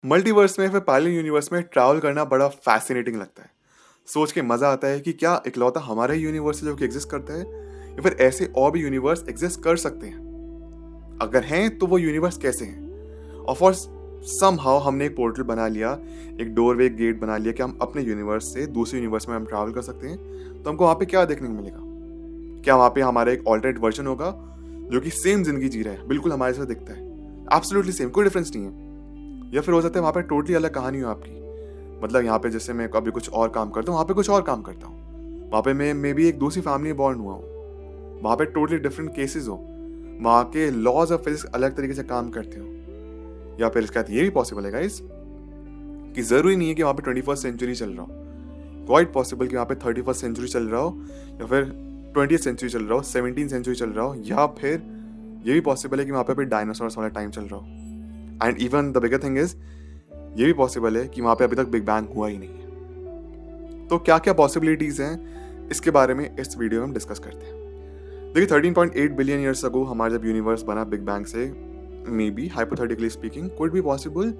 Multiverse में फिर parallel universe में ट्रैवल करना बड़ा फैसिनेटिंग लगता है। सोच के मजा आता है कि क्या इकलौता हमारा ही यूनिवर्स है जो कि एग्जिस्ट करता है, या फिर ऐसे और भी यूनिवर्स एग्जिस्ट कर सकते हैं। अगर हैं तो वो यूनिवर्स कैसे हैं। और फॉर समहाउ हमने एक पोर्टल बना लिया, एक डोरवे, एक गेट बना लिया कि हम अपने यूनिवर्स से दूसरे यूनिवर्स में हम ट्रैवल कर सकते हैं। तो हमको वहां पे क्या देखने को मिलेगा? क्या वहां पे हमारा एक ऑल्टरनेट वर्जन होगा जो कि सेम जिंदगी जी रहा है, बिल्कुल हमारे साथ दिखता है, एब्सोल्युटली सेम, कोई डिफरेंस नहीं है। या फिर हो सकता है वहां पे टोटली अलग कहानी हो आपकी। मतलब यहाँ पे जैसे मैं कभी कुछ और काम करता हूँ, वहां पे कुछ और काम करता हूँ। वहां पे मैं मे भी एक दूसरी फैमिली बॉर्न हुआ हूँ। वहां पे टोटली डिफरेंट केसेस हो, वहां के लॉज ऑफ फिजिक्स अलग तरीके से काम करते हो। या फिर इसके साथ ये भी पॉसिबल है गाइस कि जरूरी नहीं है कि वहां पे 21st सेंचुरी चल रहा हो। क्वाइट पॉसिबल कि वहां पे 31st सेंचुरी चल रहा हो, या फिर 20th सेंचुरी चल रहा हो, 17th सेंचुरी चल रहा हो, या फिर ये भी पॉसिबल है कि वहां पे डायनासोर्स वाला टाइम चल रहा हो। And even the bigger thing is, ये भी पॉसिबल है कि वहां पे अभी तक बिग बैंग हुआ ही नहीं है। तो क्या क्या पॉसिबिलिटीज हैं, इसके बारे में इस वीडियो में हम डिस्कस करते हैं। देखिए 13.8 बिलियन ईयर्स अगो हमारा जब यूनिवर्स बना बिग बैंग से, may be hypothetically speaking could be possible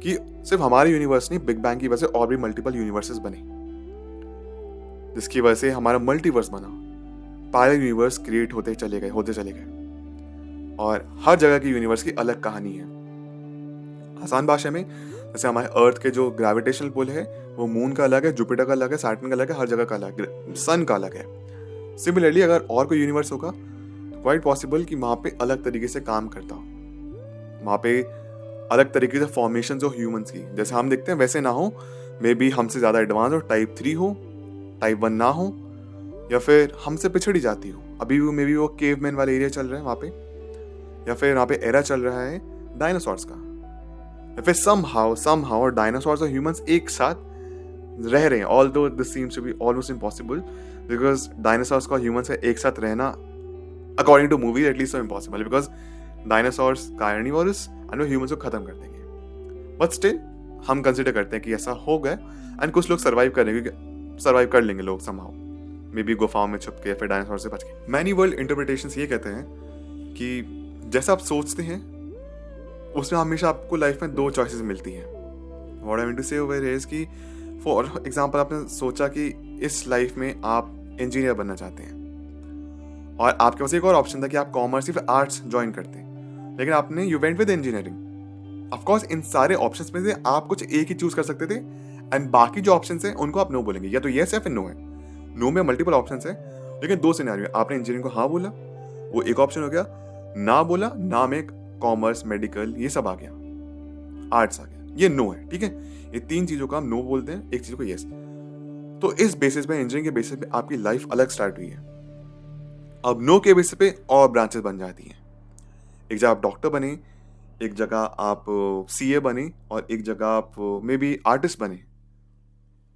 कि सिर्फ हमारे यूनिवर्स नहीं, बिग बैंग की वजह से और भी मल्टीपल यूनिवर्सेस बने, जिसकी वजह से हमारा मल्टीवर्स बना। पैरेलल यूनिवर्स क्रिएट होते चले गए। और हर जगह की यूनिवर्स की अलग कहानी है। आसान भाषा में, जैसे हमारे अर्थ के जो ग्रेविटेशनल पुल है वो मून का अलग है, जुपिटर का अलग है, सैटर्न का अलग है, हर जगह का अलग है, सन का अलग है। सिमिलरली अगर और कोई यूनिवर्स होगा तो क्वाइट पॉसिबल कि वहां पे अलग तरीके से काम करता हो, वहां पे अलग तरीके से फॉर्मेशन हो ह्यूमंस की, जैसे हम देखते हैं वैसे ना हो, मे बी हमसे ज्यादा एडवांस हो, टाइप 3 हो, टाइप 1 ना हो, या फिर हमसे पिछड़ी जाती हो। अभी भी मे बी वो केवमैन वाला एरिया चल रहा है वहां पे, या फिर वहां पे एरा चल रहा है डायनासोर्स का, या फिर समहाउ डायनासोर्स और ह्यूमंस एक साथ रह रहे हैं। Although this seems to be almost impossible, because dinosaurs का ह्यूमंस का एक साथ रहना अकॉर्डिंग टू मूवी एटलीस्ट तो इम्पॉसिबल है, बिकॉज डायनासोर्स कार्निवोरस एंड वो ह्यूमंस को खत्म कर देंगे। बट स्टिल हम कंसिडर करते हैं कि ऐसा हो गया, एंड कुछ लोग सर्वाइव कर लेंगे लोग समहाउ, मे बी गुफाओं में छुप के या फिर डायनासोर से बच के। मैनी वर्ल्ड इंटरप्रिटेशंस ये कहते हैं कि जैसा आप सोचते हैं उसमें हमेशा आपको लाइफ में दो चॉइसेस मिलती हैं। What I mean to say over is कि फॉर एग्जांपल आपने सोचा कि इस लाइफ में आप इंजीनियर बनना चाहते हैं, और आपके पास एक और ऑप्शन था कि आप कॉमर्स या फिर आर्ट्स ज्वाइन करते हैं, लेकिन आपने you went with engineering. Of course in सारे ऑप्शंस में से आप कुछ एक ही चूज कर सकते थे, एंड बाकी जो ऑप्शंस हैं उनको आप नो बोलेंगे, या तो यस है फिर नो है। नो में मल्टीपल ऑप्शंस है, लेकिन दो सिनेरियो, आपने इंजीनियरिंग को हाँ बोला, वो एक ऑप्शन हो गया, ना बोला, ना में कॉमर्स, मेडिकल ये सब आ गया, आर्ट्स आ गया, ये नो है। ठीक है, ये तीन चीजों का हम नो बोलते हैं, एक चीज को यस। तो इस बेसिस पे, इंजीनियरिंग के बेसिस पे आपकी लाइफ अलग स्टार्ट हुई है। अब नो के बेसिस पे और ब्रांचेस बन जाती हैं। एक जगह आप डॉक्टर बने, एक जगह आप सीए बने, और एक जगह आप मे बी आर्टिस्ट बने।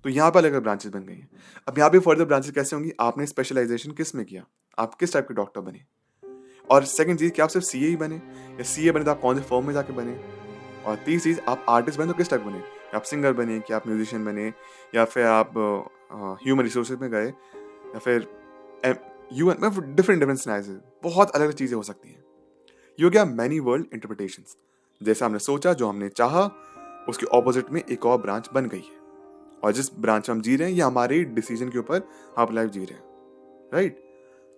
तो यहाँ पर अलग अलग ब्रांचेस बन गई हैं। अब यहाँ पे फर्दर ब्रांचेस कैसे होंगी? आपने स्पेशलाइजेशन किस में किया, आप किस टाइप के डॉक्टर बने। और सेकंड चीज, क्या आप सिर्फ सीए ही बने, या सीए बने तो आप कौन से फर्म में जाके बने। और तीसरी चीज, आप आर्टिस्ट बने तो किस टाइप बने, आप सिंगर बने, क्या आप म्यूजिशियन बने, या फिर आप ह्यूमन रिसोर्सेज में गए, या फिर यूएन में डिफरेंट डिफरेंट सिनेरियोज, बहुत अलग अलग चीजें हो सकती हैं। ये हो गया मैनी वर्ल्ड इंटरप्रिटेशंस। जैसा हमने सोचा, जो हमने चाहा, उसके ऑपोजिट में एक और ब्रांच बन गई है, और जिस ब्रांच में हम जी रहे हैं ये हमारे डिसीजन के ऊपर आप लाइफ जी रहे हैं, राइट।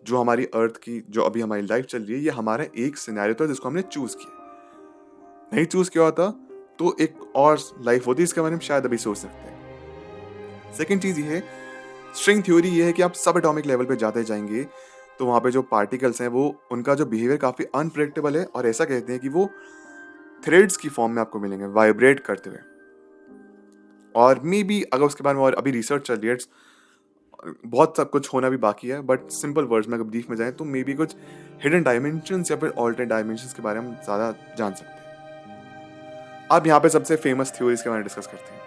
जो हमारी अर्थ की, जो अभी हमारी लाइफ चल रही है, ये हमारा एक सिनेरियो था जिसको हमने चूज किया। नहीं चूज किया होता तो एक और लाइफ होती, इसके बारे में शायद अभी सोच सकते हैं। सेकेंड चीज ये है, स्ट्रिंग थ्योरी ये है कि आप सब एटॉमिक लेवल पे जाते जाएंगे तो वहां पे जो पार्टिकल्स हैं वो, उनका जो बिहेवियर काफी अनप्रेडिक्टेबल है, और ऐसा कहते हैं कि वो थ्रेड्स की फॉर्म में आपको मिलेंगे, वाइब्रेट करते हुए। और मे बी अगर उसके बारे में और अभी रिसर्च चल रही है, बहुत सब कुछ होना भी बाकी है, बट सिंपल वर्ड्स में अगर ब्रीफ में जाए तो मे बी कुछ हिडन डायमेंशंस या फिर ऑल्टरनेट डायमेंशंस के बारे में हम ज़्यादा जान सकते हैं। अब यहाँ पे सबसे फेमस थ्योरीज के बारे में डिस्कस करते हैं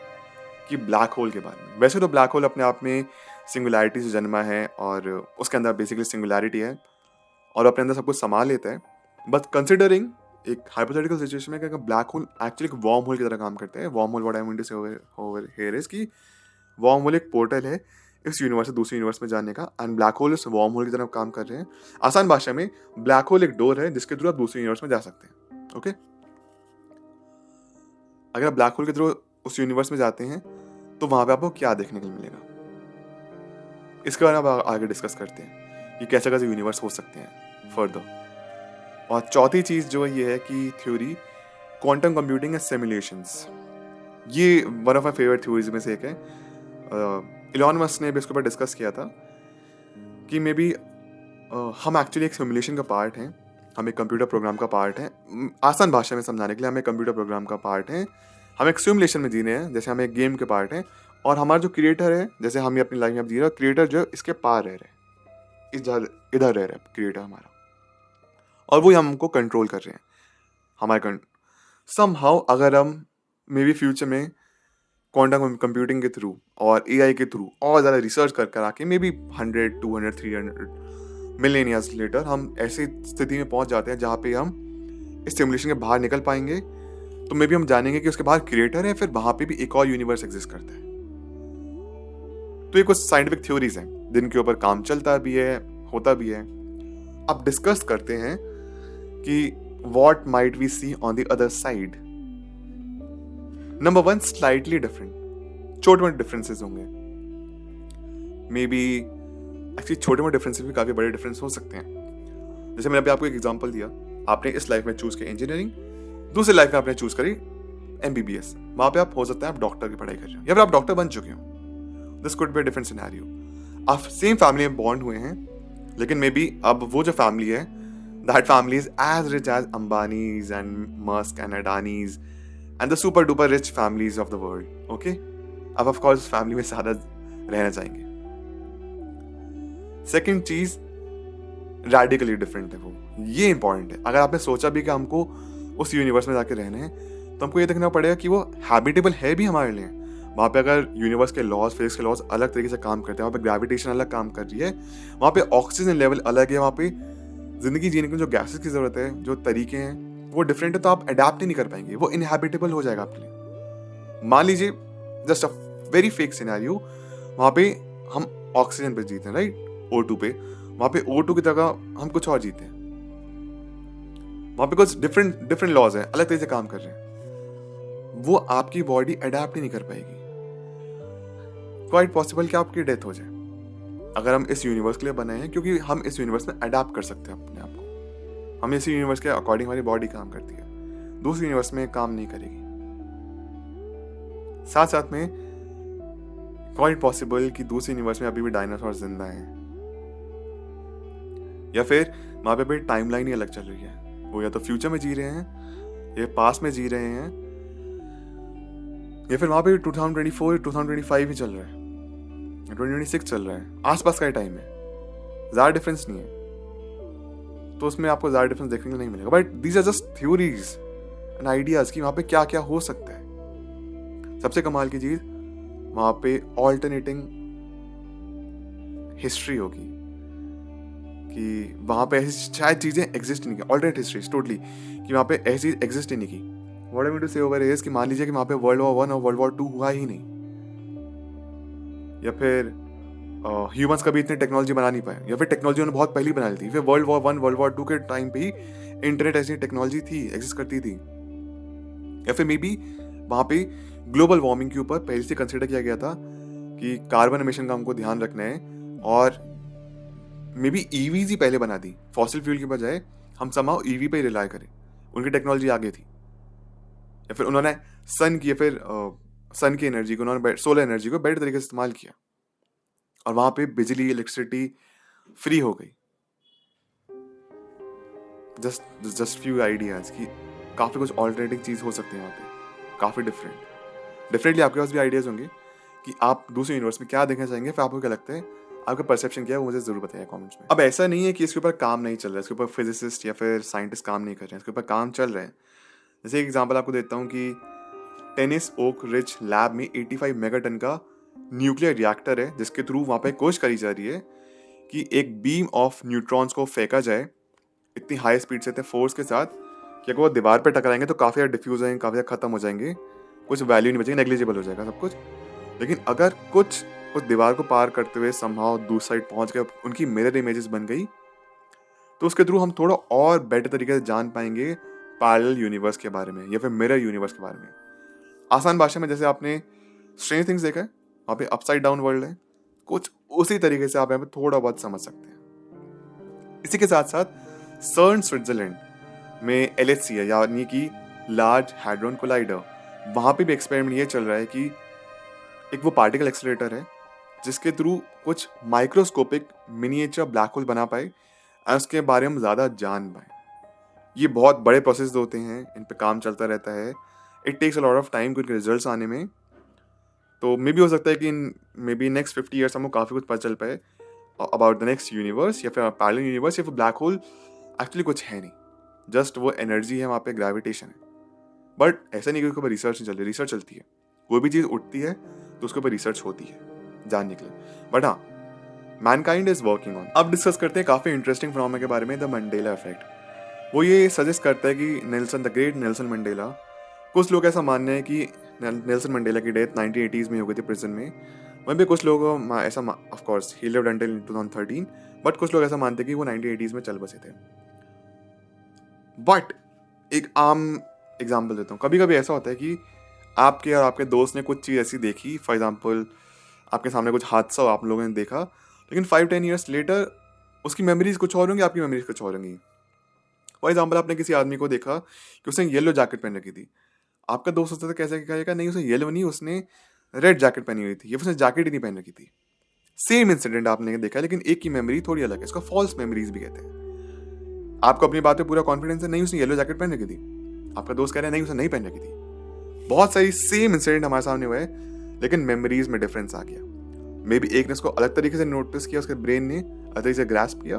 कि ब्लैक होल के बारे में। वैसे तो ब्लैक होल अपने आप में सिंगुलैरिटी से जन्मा है, और उसके अंदर बेसिकली सिंगुलैरिटी है, और अपने अंदर सब कुछ संभाल लेता है। बट कंसिडरिंग एक हाइपोथेटिकल सिचुएशन में कि ब्लैक होल एक्चुअली एक वार्म होल की तरह काम करते हैं। Wormhole, what I mean to say over here is कि वार्म होल एक पोर्टल है इस यूनिवर्स से दूसरे यूनिवर्स में जाने का, एंड ब्लैक होल इस वार्म होल की तरह काम कर रहे हैं। आसान भाषा में, ब्लैक होल एक डोर है जिसके थ्रू आप दूसरे यूनिवर्स में जा सकते हैं। ओके, अगर आप ब्लैक होल के थ्रू उस यूनिवर्स में जाते हैं तो वहाँ पे आपको क्या देखने को मिलेगा, इसके बारे में आप आगे डिस्कस करते हैं कि कैसे कैसे यूनिवर्स हो सकते हैं फर्दर। और चौथी चीज़ जो ये है कि theory quantum computing and simulations, ये one of my favourite theories में से एक है। इलॉन मस्क ने भी इसके ऊपर डिस्कस किया था कि मे बी हम एक्चुअली एक सिमुलेशन का पार्ट हैं, हम एक कंप्यूटर प्रोग्राम का पार्ट हैं। आसान भाषा में समझाने के लिए हम एक कंप्यूटर प्रोग्राम का पार्ट हैं, हम एक सिमुलेशन में जी रहे हैं, जैसे हम एक गेम के पार्ट हैं। और हमारा जो क्रिएटर है, जैसे हम अपनी लाइफ में जी रहे हैं, क्रिएटर जो है इसके पार रह रहे हैं, इधर रह रहा है क्रिएटर हमारा, और वो हमको कंट्रोल कर रहे हैं हमारे समहाउ। अगर हम मे बी फ्यूचर में क्वांटम कंप्यूटिंग के थ्रू और एआई के थ्रू और ज़्यादा रिसर्च कर आके may be 100, 200, 300 million years later हम ऐसी स्थिति में पहुंच जाते हैं जहाँ पे हम इस सिमुलेशन के बाहर निकल पाएंगे, तो मे बी हम जानेंगे कि उसके बाहर क्रिएटर है, फिर वहाँ पे भी एक और यूनिवर्स एग्जिस्ट करता है। तो ये कुछ साइंटिफिक थ्योरीज हैं जिनके ऊपर काम चलता भी है, होता भी है। अब डिस्कस करते हैं कि what might we see on the other side. Number 1, slightly different. छोटे मोटे डिफरेंसेस होंगे, मे बी एक्चुअली छोटे मोटे डिफरेंसेस भी काफ़ी बड़े डिफरेंस हो सकते हैं। जैसे मैंने अभी आपको एक एग्जांपल दिया, आपने इस लाइफ में चूज किया इंजीनियरिंग, दूसरी लाइफ में आपने चूज करी MBBS, वहाँ पे आप हो सकता है आप डॉक्टर की पढ़ाई कर रहे हो या फिर आप डॉक्टर बन चुके हो। This could be a different scenario. आप सेम फैमिली में बॉन्ड हुए हैं, लेकिन मे बी अब वो जो फैमिली है, that family is as rich as Ambani's and Musk and Adani's and the super duper rich families of the world. Okay? अब of course फैमिली में ज़्यादा रहना चाहेंगे। सेकेंड चीज रेडिकली डिफरेंट है, वो ये इंपॉर्टेंट है। अगर आपने सोचा भी कि हमको उस यूनिवर्स में जाके रहना है, तो हमको ये देखना पड़ेगा कि वो हैबिटेबल है भी हमारे लिए। वहाँ पे अगर यूनिवर्स के लॉज, फिजिक्स के लॉज अलग तरीके से काम करते हैं, वहाँ पे ग्रेविटेशन अलग काम कर रही है, वहाँ पे ऑक्सीजन लेवल अलग है, वहाँ पे जिंदगी जीने के जो गैसेस की जरूरत है, जो तरीके हैं वो डिफरेंट है, तो आप अडेप्ट ही नहीं कर पाएंगे, वो इनहैबिटेबल हो जाएगा आपके लिए। मान लीजिए just a very fake scenario, वहाँ पे हम ऑक्सीजन पे जीते हैं, राइट, O2 पे, वहाँ पे O2 की जगह हम कुछ और जीते हैं, वहाँ पे कुछ डिफरेंट लॉज है, अलग तरीके से काम कर रहे हैं, वो आपकी बॉडी अडेप्ट ही नहीं कर पाएगी। क्वाइट पॉसिबल कि आपकी डेथ हो जाए अगर हम इस यूनिवर्स के लिए बनाए हैं, क्योंकि हम इस यूनिवर्स में अडेप्ट कर सकते हैं अपने आप को। हम इसी यूनिवर्स के अकॉर्डिंग हमारी बॉडी काम करती है, दूसरी यूनिवर्स में काम नहीं करेगी। साथ साथ में क्वाइट पॉसिबल कि दूसरी यूनिवर्स में अभी भी डायनासोर जिंदा हैं, या फिर वहां पे भी टाइमलाइन ही अलग चल रही है, वो या तो फ्यूचर में जी रहे हैं या पास्ट में जी रहे हैं, या फिर वहां पे 2024 2025 ही चल रहा है, 2026 चल रहा है, आसपास का ही टाइम है, ज़्यादा डिफरेंस नहीं है, तो उसमें आपको ज़्यादा डिफरेंस देखने को नहीं मिलेगा। But these are just theories and ideas कि वहाँ पे क्या क्या हो सकता है। सबसे कमाल की चीज़, वहाँ पे ऑल्टरनेटिंग हिस्ट्री होगी, कि वहाँ पे ऐसी शायद चीज़ें एग्जिस्ट नहीं की, ऑल्टरनेट हिस्ट्री टोटली, कि वहाँ पे ऐसी चीज़ एग्जिस्ट ही नहीं की। What I mean to say over is कि मान लीजिए कि वहाँ पे World War I और World War II हुआ ही नहीं, या फिर ह्यूमंस कभी इतनी टेक्नोलॉजी बना नहीं पाए, या फिर टेक्नोलॉजी उन्होंने बहुत पहले बना ली थी, फिर World War I World War II के टाइम पे ही इंटरनेट ऐसी टेक्नोलॉजी थी, एग्जिस्ट करती थी, या फिर मे बी वहाँ पे ग्लोबल वार्मिंग के ऊपर पहले से कंसिडर किया गया था कि कार्बन एमिशन का हमको ध्यान रखना है, और मे बी ईवीज ही पहले बना दी, फॉसिल फ्यूल की बजाय हम समाव ईवी पे रिलाय करें, उनकी टेक्नोलॉजी आगे थी। या फिर उन्होंने सन की, या फिर सन की एनर्जी को, उन्होंने सोलर एनर्जी को बेटर तरीके से इस्तेमाल किया, और वहां पे बिजली, इलेक्ट्रिसिटी फ्री हो गई। जस्ट फ्यू आइडियाज कि काफ़ी कुछ ऑल्टरनेटिव चीज़ हो सकती है वहाँ पे, काफ़ी डिफरेंटली आपके पास भी आइडियाज़ होंगे कि आप दूसरे यूनिवर्स में क्या देखना चाहेंगे, फिर आपको क्या लगता है, आपका परसेप्शन क्या है, वो मुझे जरूर बताइए कमेंट्स में। अब ऐसा नहीं है कि इसके ऊपर काम नहीं चल रहा है, इसके ऊपर फिजिसिस्ट या फिर साइंटिस्ट काम नहीं कर रहे हैं, इसके ऊपर काम चल रहा है। जैसे एक एग्जांपल आपको देता हूँ कि टेनिस ओक रिज लैब में 85 मेगाटन का न्यूक्लियर रिएक्टर है, जिसके थ्रू वहाँ पे कोशिश करी जा रही है कि एक बीम ऑफ न्यूट्रॉन्स को फेंका जाए इतनी हाई स्पीड से, इतने फोर्स के साथ, कि अगर वो दीवार पे टकराएंगे तो काफ़ी ज़्यादा डिफ्यूज होंगे, काफ़ी ज़्यादा खत्म हो जाएंगे, कुछ वैल्यू नहीं बचेगी, नेग्लिजिबल हो जाएगा सब कुछ। लेकिन अगर कुछ उस दीवार को पार करते हुए समहाउ दूसरी साइड पहुंच गए, उनकी मिरर इमेजेस बन गई, तो उसके थ्रू हम थोड़ा और बेटर तरीके से जान पाएंगे पैरेलल यूनिवर्स के बारे में, या फिर मिरर यूनिवर्स के बारे में। आसान भाषा में जैसे आपने स्ट्रेंजर थिंग्स देखा है, वहाँ पे अपसाइड डाउन वर्ल्ड है, कुछ उसी तरीके से आप यहाँ पे थोड़ा बहुत समझ सकते हैं। इसी के साथ साथ सर्न स्विट्जरलैंड में LHC है, यानी कि लार्ज हैड्रॉन कोलाइडर, वहाँ पे भी एक्सपेरिमेंट ये चल रहा है कि एक वो पार्टिकल एक्सेलरेटर है जिसके थ्रू कुछ माइक्रोस्कोपिक मिनिएचर ब्लैक होल बना पाए और उसके बारे में ज़्यादा जान पाए। ये बहुत बड़े प्रोसेस होते हैं, इन पे काम चलता रहता है, it takes a lot of time कुछ रिजल्ट्स आने में। तो मे भी हो सकता है कि in maybe next 50 years हमको काफ़ी कुछ पता चल पाए अबाउट द नेक्स्ट यूनिवर्स, या फिर पैरेलल यूनिवर्स, या फिर ब्लैक होल एक्चुअली कुछ है नहीं, जस्ट वो एनर्जी है, वहाँ पे ग्रेविटेशन है। बट ऐसा नहीं कि उसके ऊपर रिसर्च नहीं चल रही, रिसर्च चलती है। कोई भी चीज़ उठती है तो उसके ऊपर रिसर्च होती है जानने के लिए। बट हाँ, मैनकाइंड इज वर्किंग ऑन। अब डिस्कस करते हैं काफ़ी इंटरेस्टिंग फिनोमेना के बारे में, द मंडेला इफेक्ट। वो ये सजेस्ट करता है कि Nelson, the great Nelson Mandela, कुछ लोग ऐसा मानना है कि नेल्सन मंडेला की डेथ 1980s में हो गई थी प्रिजन में। वहीं पे कुछ लोग ऐसा, of course he lived until 2013, but कुछ लोग ऐसा मानते हैं कि वो 1980s में चल बसे थे। बट एक आम एग्जाम्पल देता हूँ, कभी कभी ऐसा होता है कि आपके और आपके दोस्त ने कुछ चीज़ ऐसी देखी, फॉर एग्जाम्पल आपके सामने कुछ हादसा हो, आप लोगों ने देखा, लेकिन 5-10 ईयर्स लेटर उसकी मेमोरीज कुछ और होंगी, आपकी मेमोरीज कुछ और होंगी। फॉर एग्जाम्पल आपने किसी आदमी को देखा कि उसने येलो जैकेट पहन रखी थी, आपका दोस्त सोचता था कैसे कहेगा, नहीं उसने येलो नहीं, उसने रेड जैकेट पहनी हुई थी, या उसने जैकेट ही नहीं पहन रखी थी। सेम इंसिडेंट आपने देखा, लेकिन एक की मेमोरी थोड़ी अलग है, इसको फॉल्स मेमोरीज भी कहते हैं। आपको अपनी बात पे पूरा कॉन्फिडेंस है, नहीं उसने येलो जैकेट पहन रखी थी, आपका दोस्त कह रहा है नहीं उसने नहीं पहन रखी थी। बहुत सारी सेम इंसिडेंट हमारे सामने हुए, लेकिन मेमोरीज में डिफरेंस आ गया। मे बी एक ने उसको अलग तरीके से नोटिस किया, उसके ब्रेन ने अलग तरीके से ग्रास्प किया,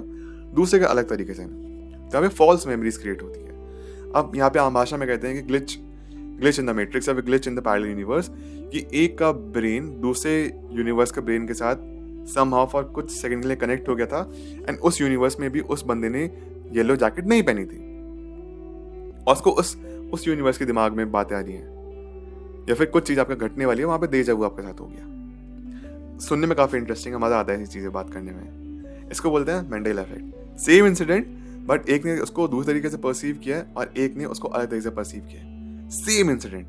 दूसरे का अलग तरीके से, तो हमें फॉल्स मेमोरीज क्रिएट होती है। अब यहाँ पे आम भाषा में कहते हैं कि ग्लिच इन द मैट्रिक्स या glitch in the parallel universe, कि एक का ब्रेन दूसरे यूनिवर्स के ब्रेन के साथ समहाउ फॉर कुछ सेकंड के लिए कनेक्ट हो गया था, एंड उस यूनिवर्स में भी उस बंदे ने येलो जैकेट नहीं पहनी थी, और उसको उस यूनिवर्स के दिमाग में बातें आ रही हैं, या फिर कुछ चीज़ आपका घटने वाली है, वहाँ पे डेजा वू आपके साथ हो गया। सुनने में काफ़ी इंटरेस्टिंग है, मज़ा आता है ऐसी चीज़ें बात करने में। इसको बोलते हैं Mandela effect. Same incident, but एक ने उसको दूसरे तरीके से परसीव किया है और एक ने उसको अलग तरीके से परसीव किया है। सेम इंसिडेंट,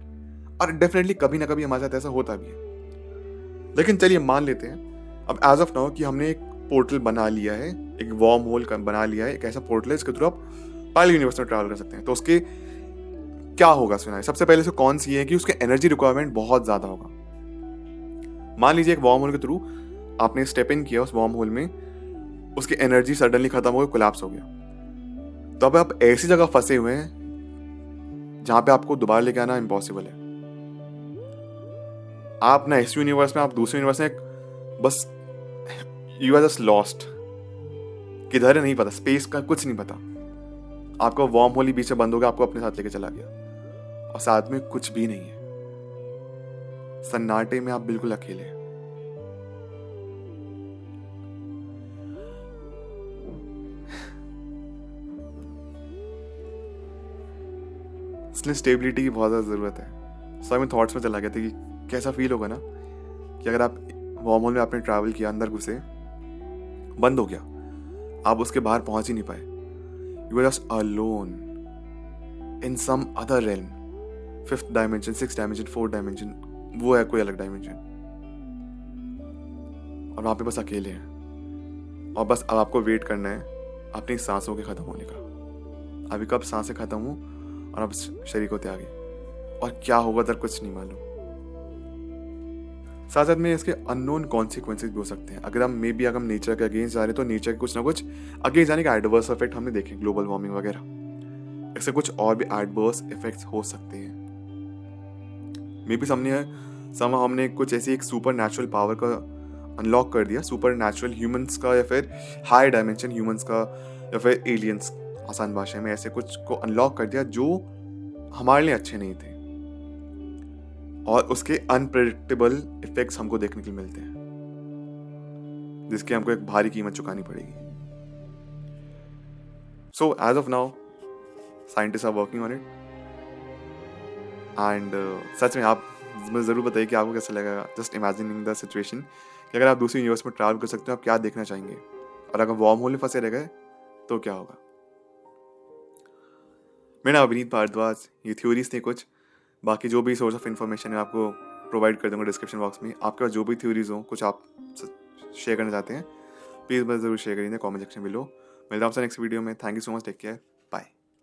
और डेफिनेटली कभी ना कभी हमारे साथ ऐसा होता भी है। लेकिन चलिए मान लेते हैं अब एज ऑफ नाउ कि हमने एक पोर्टल बना लिया है, एक वार्म होल बना लिया है, एक ऐसा पोर्टल है जिसके थ्रू आप पैरेलल यूनिवर्स में ट्रैवल कर सकते हैं। तो उसके क्या होगा सुना है, सबसे पहले से कौन सी है कि उसके एनर्जी रिक्वायरमेंट बहुत ज़्यादा होगा। मान लीजिए एक वार्म होल के थ्रू आपने स्टेप इन किया उस वार्म होल में, उसकी एनर्जी सडनली खत्म हो गई, कोलैप्स हो गया, तो अब आप ऐसी जगह फंसे हुए हैं जहां पे आपको दोबारा लेके आना इम्पॉसिबल है। आप ना इस यूनिवर्स में, आप दूसरे यूनिवर्स में, बस यू आर जस्ट लॉस्ट, किधर है नहीं पता, स्पेस का कुछ नहीं पता, आपका वार्म होल ही बीच में बंद हो गया, आपको अपने साथ लेके चला गया, और साथ में कुछ भी नहीं है, सन्नाटे में आप बिल्कुल अकेले हैं। इसलिए स्टेबिलिटी की बहुत ज़्यादा ज़रूरत है। सो मैं थॉट्स में चला गया था कि कैसा फील होगा ना कि अगर आप वार्म होल में आपने ट्रैवल किया, अंदर घुसे, बंद हो गया, आप उसके बाहर पहुंच ही नहीं पाए, you are just alone in some other realm, 5th dimension, 6th dimension, 4th dimension, वो है कोई अलग डायमेंशन, और वहां पे बस अकेले हैं, और बस अब आपको वेट करना है अपनी सांसों के खत्म होने का। अभी कब सांसें खत्म हो और अब शरीर को त्यागे, और क्या होगा तक कुछ नहीं मालूम। साथ साथ में इसके अननोन कॉन्सिक्वेंसेज भी हो सकते हैं। अगर हम अगर हम नेचर के अगेंस्ट जा रहे हैं, तो नेचर के कुछ ना कुछ अगेंस्ट जाने का एडवर्स इफेक्ट हमने देखे, ग्लोबल वार्मिंग वगैरह, इससे कुछ और भी एडवर्स इफेक्ट्स हो सकते हैं। मे बी हमने कुछ ऐसी एक सुपर नेचुरल पावर का अनलॉक कर दिया, सुपर नेचुरल ह्यूमंस का, या फिर हाई डायमेंशन ह्यूमंस का, या फिर एलियंस, आसान भाषा में ऐसे कुछ को अनलॉक कर दिया जो हमारे लिए अच्छे नहीं थे, और उसके अनप्रेडिक्टेबल इफेक्ट्स हमको देखने के लिए मिलते हैं, जिसकी हमको एक भारी कीमत चुकानी पड़ेगी। So as of now scientist are working on it, and सच में आप मुझे ज़रूर बताइए कि आपको कैसा लगेगा जस्ट इमेजिनिंग द सिचुएशन कि अगर आप दूसरे यूनिवर्स में ट्रैवल कर सकते हो, आप क्या देखना चाहेंगे, और अगर वार्म होल में फंसे रह गए तो क्या होगा। मेरा नाम अविनीत भारद्वाज, ये थ्योरीज थे कुछ बाकी जो भी सोर्स ऑफ इन्फॉर्मेशन है आपको प्रोवाइड कर दूंगा डिस्क्रिप्शन बॉक्स में। आपके पास जो भी थ्योरीज हो, कुछ आप शेयर करना चाहते हैं, प्लीज़ बस ज़रूर शेयर करिए कॉमेंट सेक्शन में। मिलता हूँ आपसे नेक्स्ट वीडियो में। Thank you so much, take care.